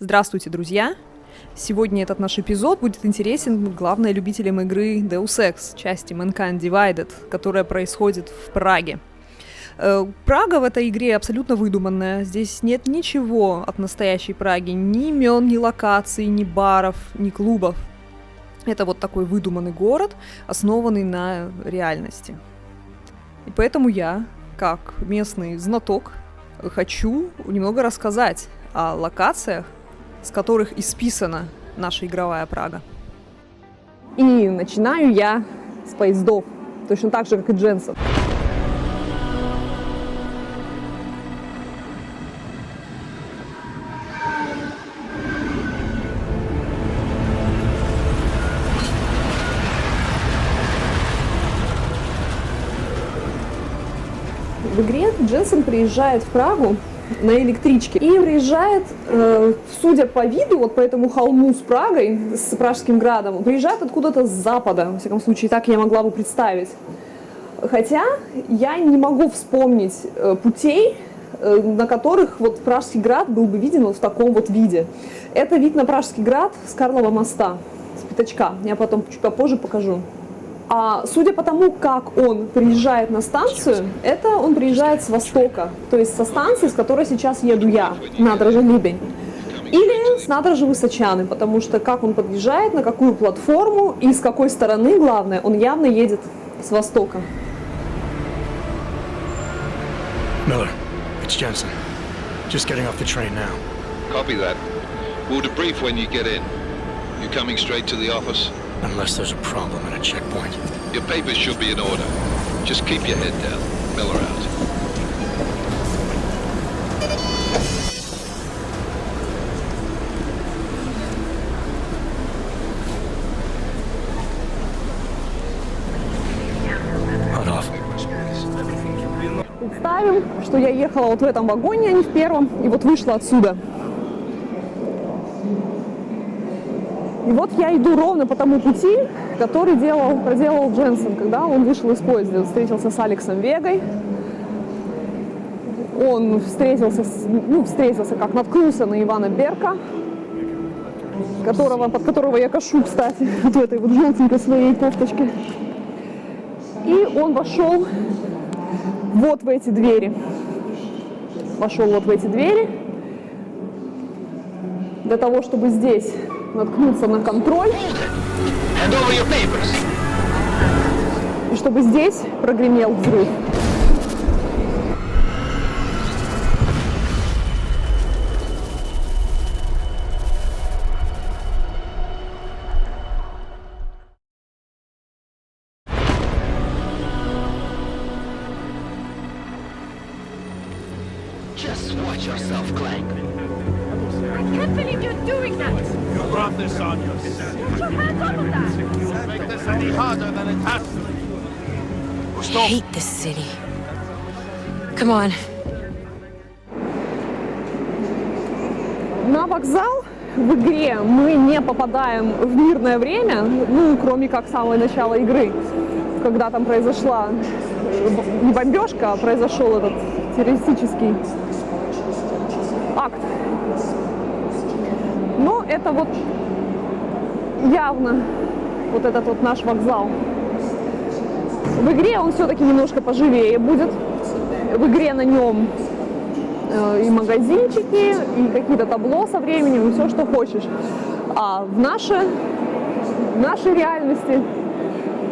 Здравствуйте, друзья! Сегодня этот наш эпизод будет интересен главной любителям игры Deus Ex, части Mankind Divided, которая происходит в Праге. Прага в этой игре абсолютно выдуманная. Здесь нет ничего от настоящей Праги. Ни имен, ни локаций, ни баров, ни клубов. Это вот такой выдуманный город, основанный на реальности. И поэтому я, как местный знаток, хочу немного рассказать о локациях, с которых исписана наша игровая Прага. И начинаю я с поездов, точно так же, как и Дженсен. В игре Дженсен приезжает в Прагу на электричке и приезжает, судя по виду, вот по этому холму с Прагой, с Пражским градом, приезжает откуда-то с запада, во всяком случае, так я могла бы представить. Хотя я не могу вспомнить путей, на которых вот Пражский град был бы виден вот в таком вот виде. Это вид на Пражский град с Карлова моста, с пятачка, я потом чуть попозже покажу. А судя по тому, как он приезжает на станцию, это он приезжает с востока, то есть со станции, с которой сейчас еду я, Надража Либень, или с Надража Высочаны, потому что как он подъезжает, на какую платформу и с какой стороны, главное, он явно едет с востока. Miller, it's Jensen. Just getting off the train now. Copy that. We'll debrief when you get in. You coming straight to the office? Unless there's a problem at a checkpoint. Your papers should be in order. Just keep your head down. Miller out. Hot off. Представим, что я ехала вот в этом вагоне, а не в первом, и вот вышла отсюда. И вот я иду ровно по тому пути, который проделал Дженсен, когда он вышел из поезда. Встретился с Алексом Вегой. Он встретился, как наткнулся на Ивана Берка, под которого я кашу, кстати, в этой вот желтенькой своей кофточке. И он вошел вот в эти двери. Для того, чтобы здесь наткнуться на контроль. И чтобы здесь прогремел взрыв. Just watch yourself, Clank. I can't believe you're doing that! You brought this on yourself. Put your hands up on that! Don't make this any harder than it has to be. I hate this city. Come on. На вокзал в игре мы не попадаем в мирное время, кроме как с самого начала игры, когда там произошла не бомбежка, а произошел этот террористический акт. Но это вот явно вот этот вот наш вокзал. В игре он все-таки немножко поживее будет. В игре на нем и магазинчики, и какие-то табло со временем, и все, что хочешь. А в нашей реальности,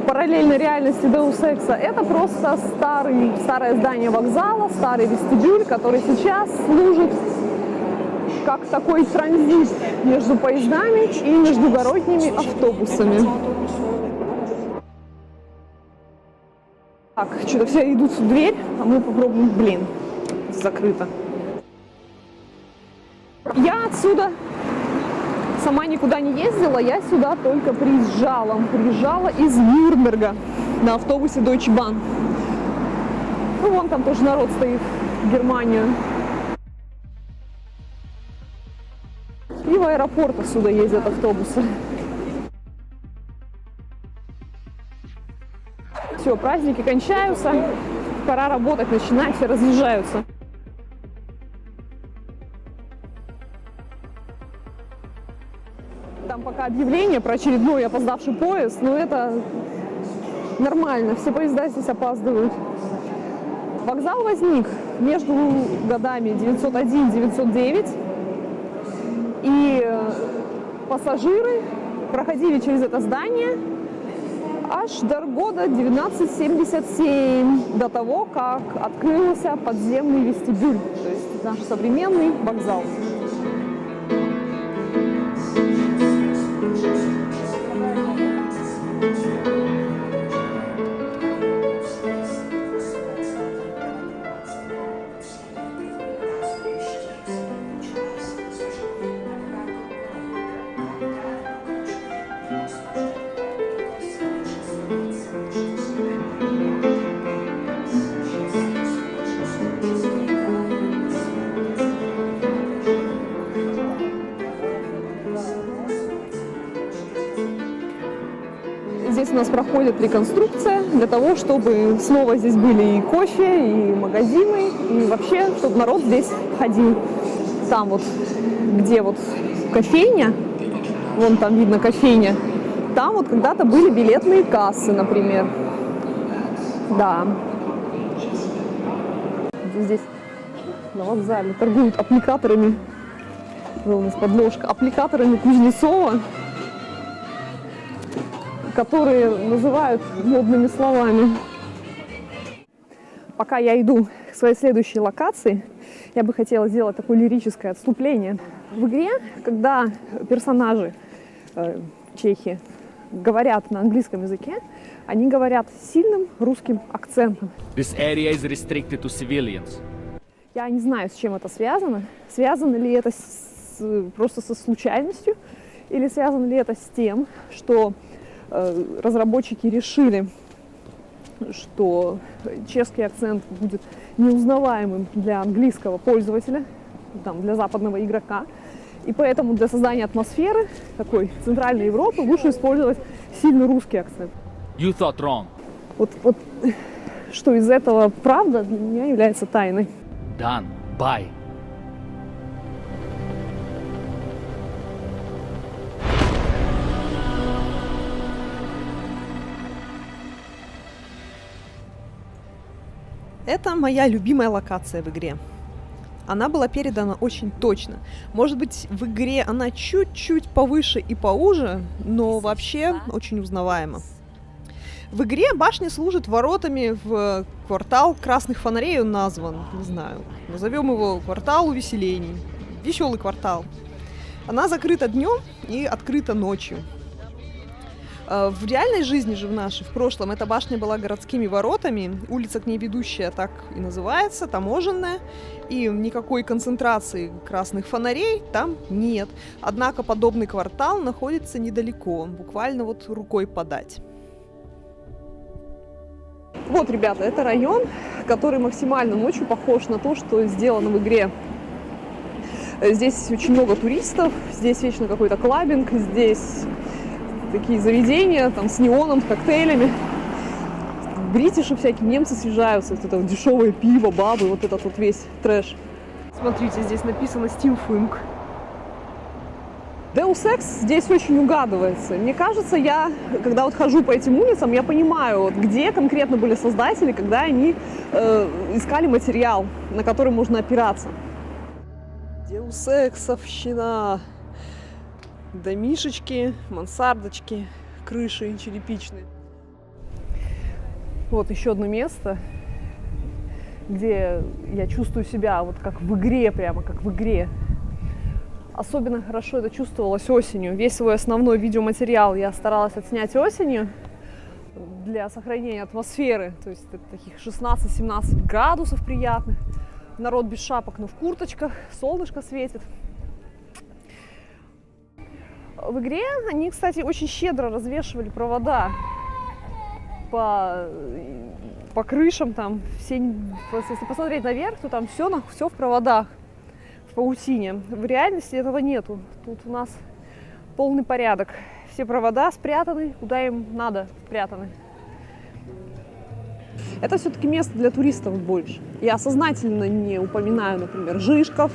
параллельной реальности Deus Ex, это просто старое здание вокзала, старый вестибюль, который сейчас служит как такой транзит между поездами и междугородними автобусами. Так, что-то все идут в дверь, а мы попробуем, закрыто. Я отсюда сама никуда не ездила, я сюда только приезжала из Нюрнберга на автобусе Deutsche Bahn. Вон там тоже народ стоит в Германию. И в аэропорт отсюда ездят автобусы. Все, праздники кончаются, пора работать, начинать, все разъезжаются. там пока объявление про очередной опоздавший поезд, но это нормально, все поезда здесь опаздывают. Вокзал возник между годами 901-909, и пассажиры проходили через это здание аж до года 1977, до того, как открылся подземный вестибюль, то есть наш современный вокзал. Здесь у нас проходит реконструкция для того, чтобы снова здесь были и кофе, и магазины, и вообще, чтобы народ здесь ходил. Там вот, где вот кофейня, вон там видно кофейня, там вот когда-то были билетные кассы, например. Да. Здесь на вокзале торгуют аппликаторами. Вот у нас подложка. Аппликаторами Кузнецова, которые называют модными словами. Пока я иду к своей следующей локации, я бы хотела сделать такое лирическое отступление. В игре, когда персонажи чехи говорят на английском языке, они говорят с сильным русским акцентом. This area is restricted to civilians. Я не знаю, с чем это связано. Связано ли это просто со случайностью, или связано ли это с тем, что разработчики решили, что чешский акцент будет неузнаваемым для английского пользователя, там, для западного игрока. И поэтому для создания атмосферы такой центральной Европы лучше использовать сильно русский акцент. You thought wrong. Вот что из этого правда, для меня является тайной. Done. Bye. Это моя любимая локация в игре. Она была передана очень точно. Может быть, в игре она чуть-чуть повыше и поуже, но вообще очень узнаваема. В игре башня служит воротами в квартал красных фонарей, он назван, не знаю, назовем его квартал увеселений. Веселый квартал. Она закрыта днем и открыта ночью. В реальной жизни же в нашей, в прошлом, эта башня была городскими воротами, улица к ней ведущая так и называется, таможенная, и никакой концентрации красных фонарей там нет. Однако подобный квартал находится недалеко, буквально вот рукой подать. Вот, ребята, это район, который максимально ночью похож на то, что сделано в игре. Здесь очень много туристов, здесь вечно какой-то клаббинг, здесь такие заведения там с неоном, с коктейлями. Бритиши всякие, немцы съезжаются, вот это вот дешевое пиво, бабы, вот этот вот весь трэш. Смотрите, здесь написано Steampunk. Deus Ex здесь очень угадывается. Мне кажется, я, когда вот хожу по этим улицам, я понимаю, вот, где конкретно были создатели, когда они искали материал, на который можно опираться. Deus Ex-овщина. Домишечки, мансардочки, крыши черепичные. Вот еще одно место, где я чувствую себя вот как в игре, прямо как в игре. Особенно хорошо это чувствовалось осенью. Весь свой основной видеоматериал я старалась отснять осенью для сохранения атмосферы. То есть это таких 16-17 градусов приятных. Народ без шапок, но в курточках, солнышко светит. В игре они, кстати, очень щедро развешивали провода по крышам. Там все, если посмотреть наверх, то там все в проводах, в паутине. В реальности этого нету. Тут у нас полный порядок. Все провода спрятаны, куда им надо спрятаны. Это все-таки место для туристов больше. Я сознательно не упоминаю, например, Жишков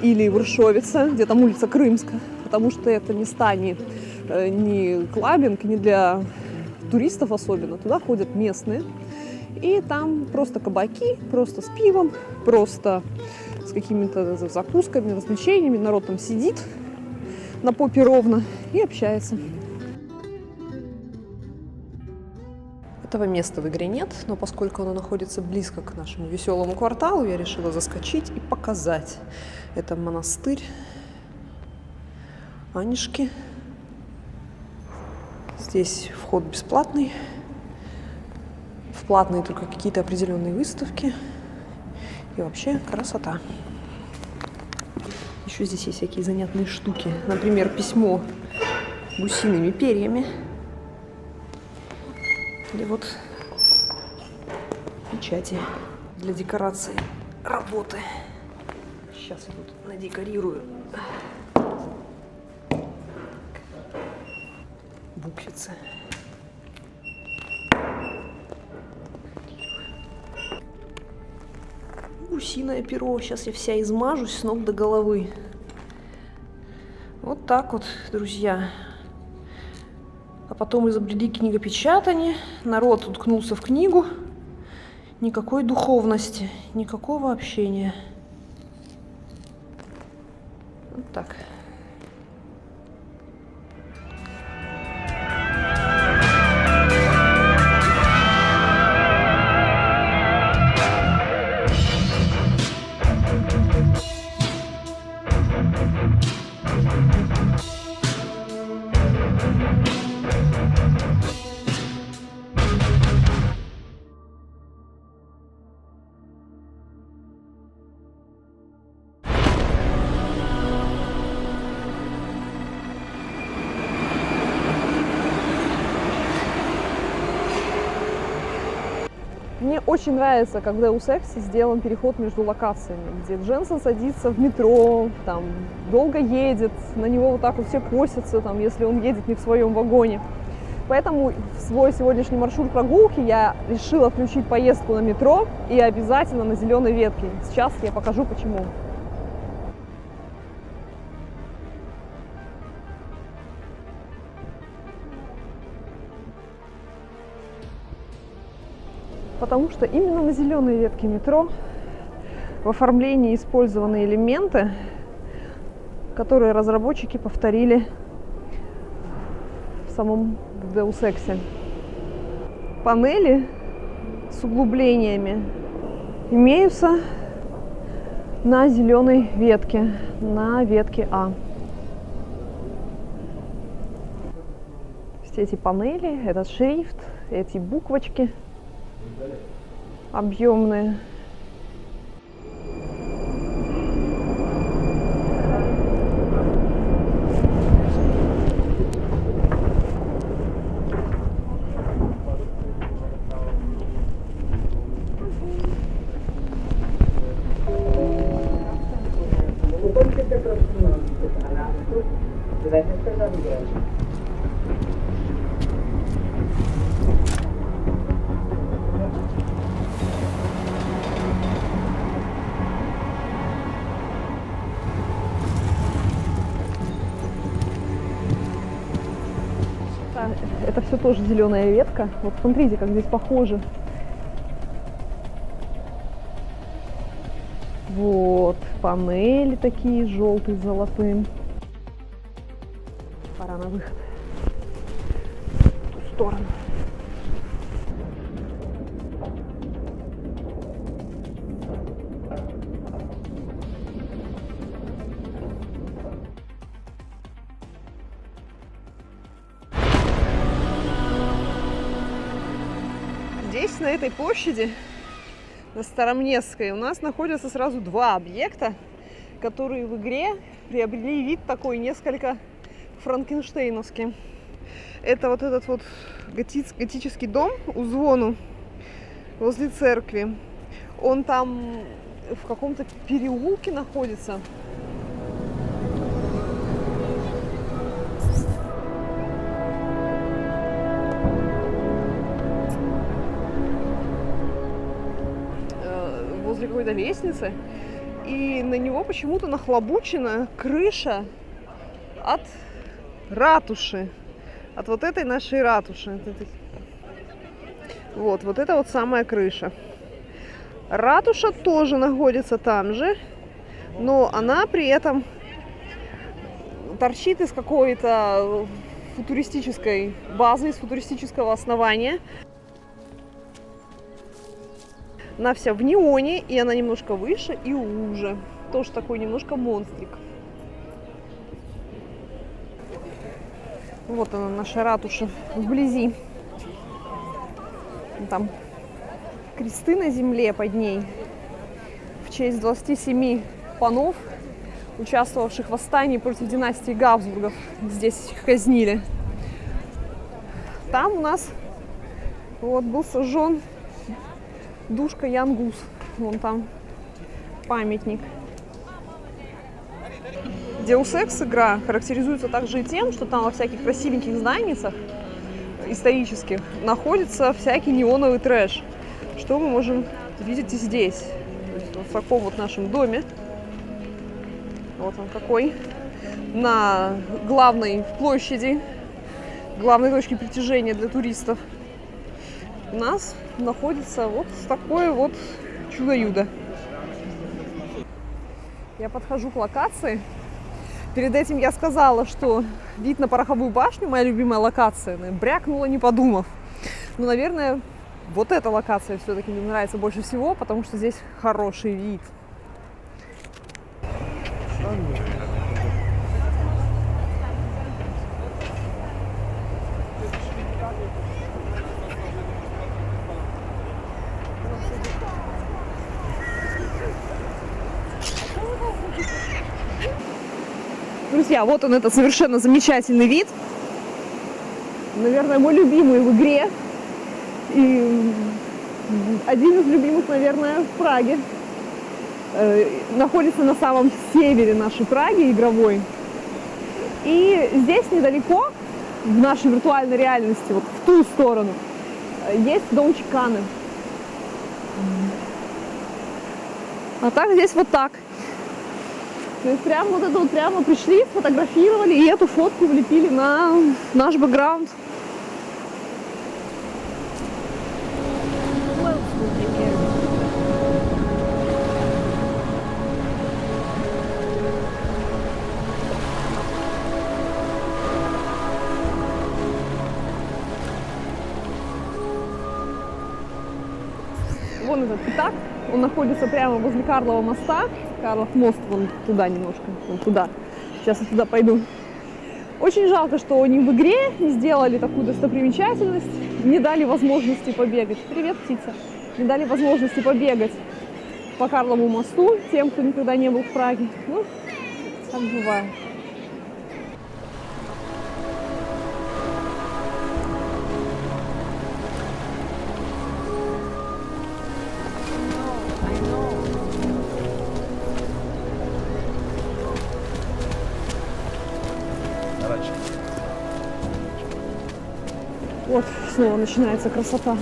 или Вршовица, где там улица Крымская. потому что это места не клабинг, не для туристов особенно. Туда ходят местные. И там просто кабаки, просто с пивом, просто с какими-то закусками, развлечениями. Народ там сидит на попе ровно и общается. Этого места в игре нет, но поскольку оно находится близко к нашему веселому кварталу, я решила заскочить и показать. Это монастырь Анишки. Здесь вход бесплатный. В платные только какие-то определенные выставки. И вообще красота. Еще здесь есть всякие занятные штуки. Например, письмо гусиными перьями. Или вот печати для декорации работы. Сейчас я тут надекорирую буквицы. Гусиное перо. Сейчас я вся измажусь с ног до головы. Вот так вот, друзья. А потом изобрели книгопечатание. Народ уткнулся в книгу. Никакой духовности, никакого общения. Вот так. Мне очень нравится, когда у Секси сделан переход между локациями, где Дженсен садится в метро, там долго едет, на него вот так вот все косятся, там, если он едет не в своем вагоне. Поэтому в свой сегодняшний маршрут прогулки я решила включить поездку на метро и обязательно на зеленой ветке. Сейчас я покажу почему. Потому что именно на зеленой ветке метро в оформлении использованы элементы, которые разработчики повторили в самом Deus Ex. Панели с углублениями имеются на зеленой ветке, на ветке А. Все эти панели, этот шрифт, эти буквочки объемные. Это все тоже зеленая ветка. Вот смотрите, как здесь похоже. Вот, панели такие желтые с золотым. Пора на выход. В ту сторону. Здесь, на этой площади, на Старомнестской, у нас находятся сразу два объекта, которые в игре приобрели вид такой несколько франкенштейновский. Это вот этот вот готический дом у Звону возле церкви. Он там в каком-то переулке находится. Возле какой-то лестницы, и на него почему-то нахлобучена крыша от ратуши. От вот этой нашей ратуши. Вот это вот самая крыша. Ратуша тоже находится там же, но она при этом торчит из какой-то футуристической базы, из футуристического основания. Она вся в неоне, и она немножко выше и уже. Тоже такой немножко монстрик. Вот она, наша ратуша вблизи. Там кресты на земле под ней в честь 27 панов, участвовавших в восстании против династии Габсбургов. Здесь их казнили. Там у нас вот был сожжен Душка Ян Гус. Вон там памятник. Deus Ex игра характеризуется также и тем, что там во всяких красивеньких зданицах исторических находится всякий неоновый трэш, что мы можем видеть и здесь. То есть вот в таком вот нашем доме. Вот он какой. На главной площади, главной точке притяжения для туристов, у нас находится вот такое вот чудо-юдо. Я подхожу к локации. Перед этим я сказала, что вид на Пороховую башню, моя любимая локация, брякнула, не подумав. Но, наверное, вот эта локация все-таки мне нравится больше всего, потому что здесь хороший вид. Друзья, вот он, этот совершенно замечательный вид. Наверное, мой любимый в игре. И один из любимых, наверное, в Праге. Находится на самом севере нашей Праги игровой. И здесь недалеко, в нашей виртуальной реальности, вот в ту сторону, есть дом Чиканы. А так здесь вот так. То есть прямо вот это вот прямо пришли, сфотографировали и эту фотку влепили на наш бэкграунд. Вон этот пятак, он находится прямо возле Карлова моста. Карлов мост, вон туда немножко, вон туда. Сейчас я туда пойду. Очень жалко, что они в игре не сделали такую достопримечательность, не дали возможности побегать. Привет, птица. Не дали возможности побегать по Карлову мосту тем, кто никогда не был в Праге. Ну, так бывает. Вот снова начинается красота.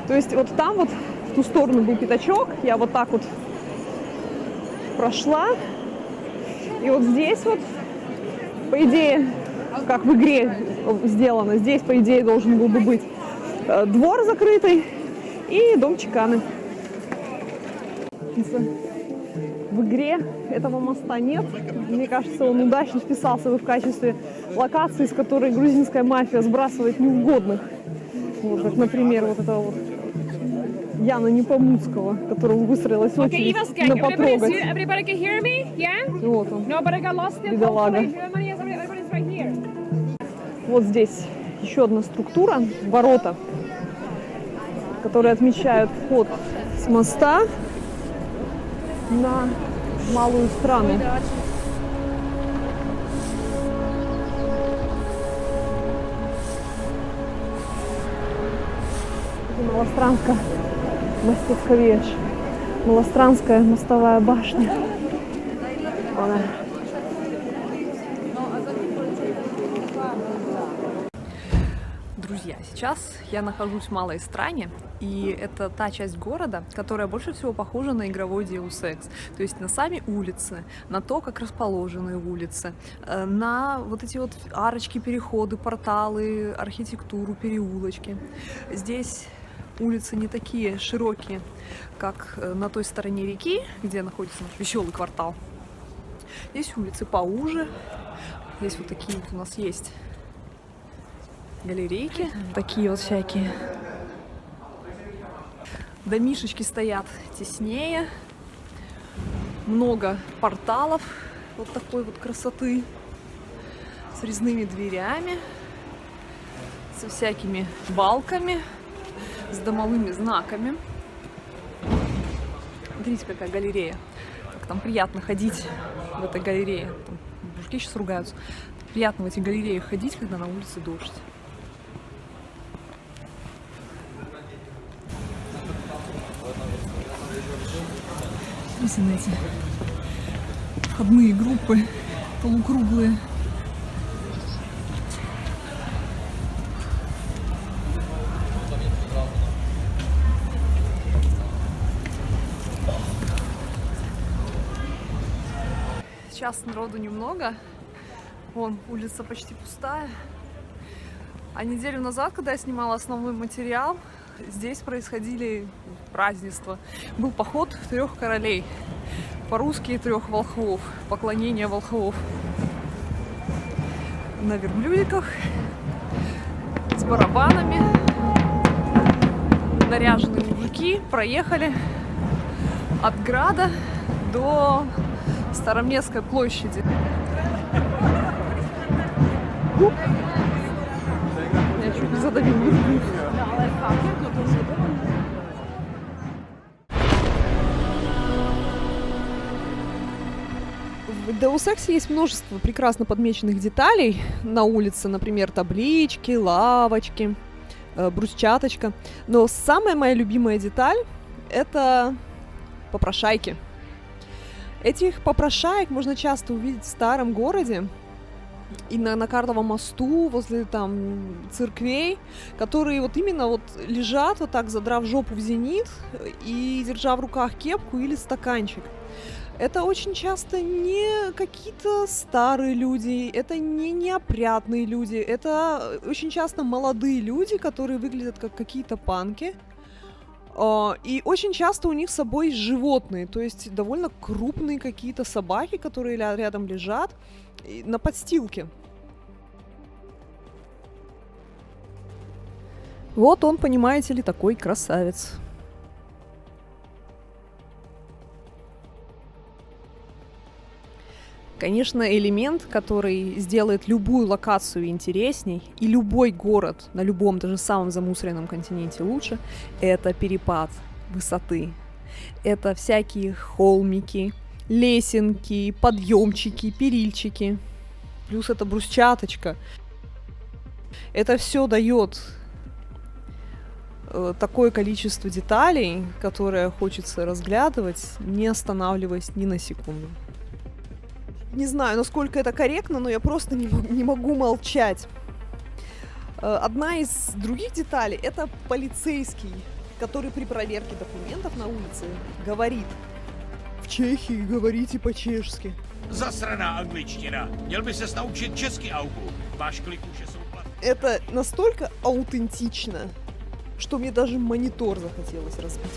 То есть вот там вот в ту сторону был пятачок, я вот так вот прошла, и вот здесь вот, по идее, как в игре сделано, здесь, по идее, должен был бы быть двор закрытый и дом Чиканы. В игре этого моста нет. Мне кажется, он удачно вписался бы в качестве локации, с которой грузинская мафия сбрасывает неугодных. Вот, как, например, вот этого вот Яна Непомуцкого, которого выстроилась очередь на потрогать. Вот он, бедолага. Вот здесь еще одна структура, ворота, которые отмечают вход с моста на малую страну. Малостранская мастецковечь. Малостранская мостовая башня. Она. Друзья, Сейчас я нахожусь в Малой Стране, и это та часть города, которая больше всего похожа на игровой Deus Ex. То есть на сами улицы, на то, как расположены улицы, на вот эти вот арочки, переходы, порталы, архитектуру, переулочки. Здесь улицы не такие широкие, как на той стороне реки, где находится наш веселый квартал. Здесь улицы поуже. Здесь вот такие вот у нас есть галерейки, такие вот всякие. Домишечки стоят теснее. Много порталов вот такой вот красоты. С резными дверями, со всякими балками, с домовыми знаками. Смотрите, какая галерея. Как там приятно ходить в этой галерее. Там мужики сейчас ругаются. Приятно в этих галереях ходить, когда на улице дождь. Смотрите на эти входные группы, полукруглые. Сейчас народу немного. Вон, улица почти пустая. А неделю назад, когда я снимала основной материал, здесь происходили празднества. Был поход 3 королей. По-русски 3 волхвов. Поклонение волхвов. На верблюдиках. С барабанами. Наряженные мужики проехали от Града до Староместской площади. Я чуть не задавил. В Deus Ex есть множество прекрасно подмеченных деталей на улице, например, таблички, лавочки, брусчаточка. Но самая моя любимая деталь — это попрошайки. Этих попрошаек можно часто увидеть в старом городе и на Карловом мосту, возле там церквей, которые вот именно вот лежат вот так, задрав жопу в зенит и держа в руках кепку или стаканчик. Это очень часто не какие-то старые люди, это не неопрятные люди, это очень часто молодые люди, которые выглядят как какие-то панки. И очень часто у них с собой животные, то есть довольно крупные какие-то собаки, которые рядом лежат на подстилке. Вот он, понимаете ли, такой красавец. Конечно, элемент, который сделает любую локацию интересней и любой город на любом, даже самом замусоренном континенте лучше, это перепад высоты. Это всякие холмики, лесенки, подъемчики, перильчики. Плюс это брусчаточка. Это все дает такое количество деталей, которое хочется разглядывать, не останавливаясь ни на секунду. Не знаю, насколько это корректно, но я просто не могу молчать. Одна из других деталей — это полицейский, который при проверке документов на улице говорит: «В Чехии говорите по-чешски». Засраná angličtina. Měl by ses naučit česky, Augu. Máš kliku, že jsou platné. Это настолько аутентично, что мне даже монитор захотелось разбить.